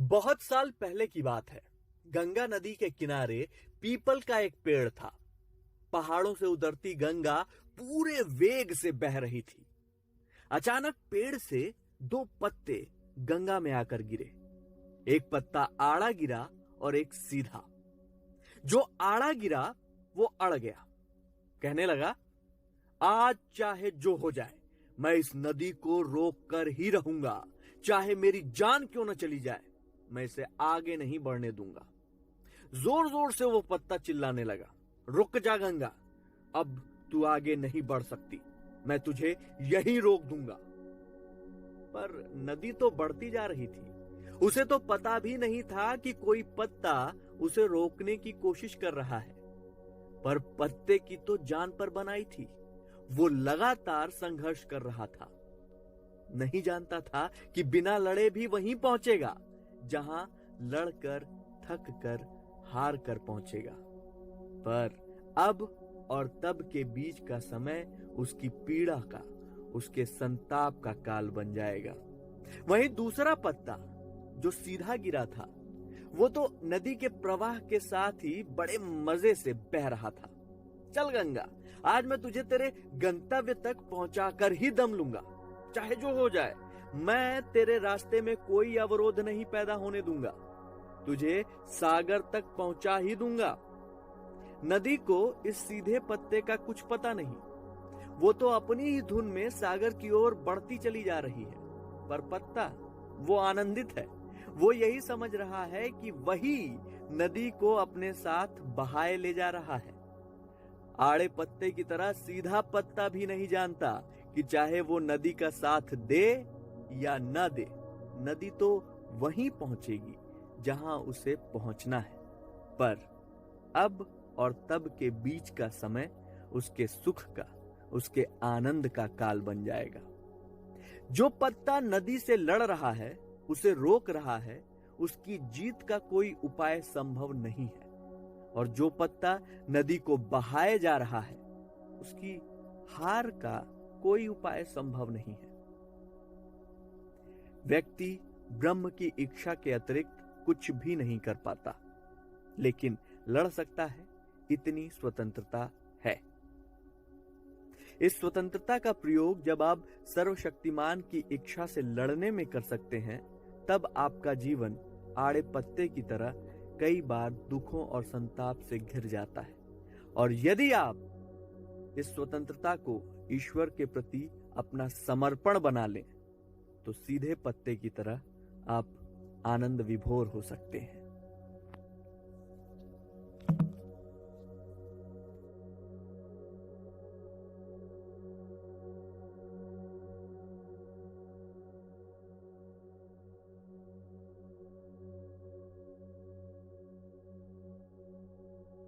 बहुत साल पहले की बात है। गंगा नदी के किनारे पीपल का एक पेड़ था। पहाड़ों से उतरती गंगा पूरे वेग से बह रही थी। अचानक पेड़ से दो पत्ते गंगा में आकर गिरे। एक पत्ता आड़ा गिरा और एक सीधा। जो आड़ा गिरा वो अड़ गया। कहने लगा, आज चाहे जो हो जाए मैं इस नदी को रोक कर ही रहूंगा। चाहे मेरी जान क्यों न चली जाए, मैं इसे आगे नहीं बढ़ने दूंगा। जोर जोर से वो पत्ता चिल्लाने लगा, रुक जा गंगा, अब तू आगे नहीं बढ़ सकती, मैं तुझे यहीं रोक दूंगा। पर नदी तो बढ़ती जा रही थी। उसे तो पता भी नहीं था कि कोई पत्ता उसे रोकने की कोशिश कर रहा है। पर पत्ते की तो जान पर बनाई थी। वो लगातार संघर्ष कर रहा था। नहीं जानता था कि बिना लड़े भी वहीं पहुंचेगा जहां लड़कर, थक कर, हार कर पहुंचेगा। पर अब और तब के बीच का समय उसकी पीड़ा का, उसके संताप का काल बन जाएगा। वहीं दूसरा पत्ता जो सीधा गिरा था, वो तो नदी के प्रवाह के साथ ही बड़े मजे से बह रहा था। चल गंगा, आज मैं तुझे तेरे गंतव्य तक पहुंचाकर ही दम लूंगा। चाहे जो हो जाए, मैं तेरे रास्ते में कोई अवरोध नहीं पैदा होने दूंगा। तुझे सागर तक पहुंचा ही दूंगा। नदी को इस सीधे पत्ते का कुछ पता नहीं। वो तो अपनी ही धुन में सागर की ओर बढ़ती चली जा रही है। पर पत्ता वो आनंदित है। वो यही समझ रहा है कि वही नदी को अपने साथ बहाए ले जा रहा है। आड़े पत्ते की तरह सीधा पत्ता भी नहीं जानता कि चाहे वो नदी का साथ दे या न दे, नदी तो वहीं पहुंचेगी जहां उसे पहुंचना है। पर अब और तब के बीच का समय उसके सुख का, उसके आनंद का काल बन जाएगा। जो पत्ता नदी से लड़ रहा है, उसे रोक रहा है, उसकी जीत का कोई उपाय संभव नहीं है। और जो पत्ता नदी को बहाए जा रहा है, उसकी हार का कोई उपाय संभव नहीं है। व्यक्ति ब्रह्म की इच्छा के अतिरिक्त कुछ भी नहीं कर पाता, लेकिन लड़ सकता है, इतनी स्वतंत्रता है। इस स्वतंत्रता का प्रयोग जब आप सर्वशक्तिमान की इच्छा से लड़ने में कर सकते हैं, तब आपका जीवन आड़े पत्ते की तरह कई बार दुखों और संताप से घिर जाता है। और यदि आप इस स्वतंत्रता को ईश्वर के प्रति अपना समर्पण बना लें, तो सीधे पत्ते की तरह आप आनंद विभोर हो सकते हैं।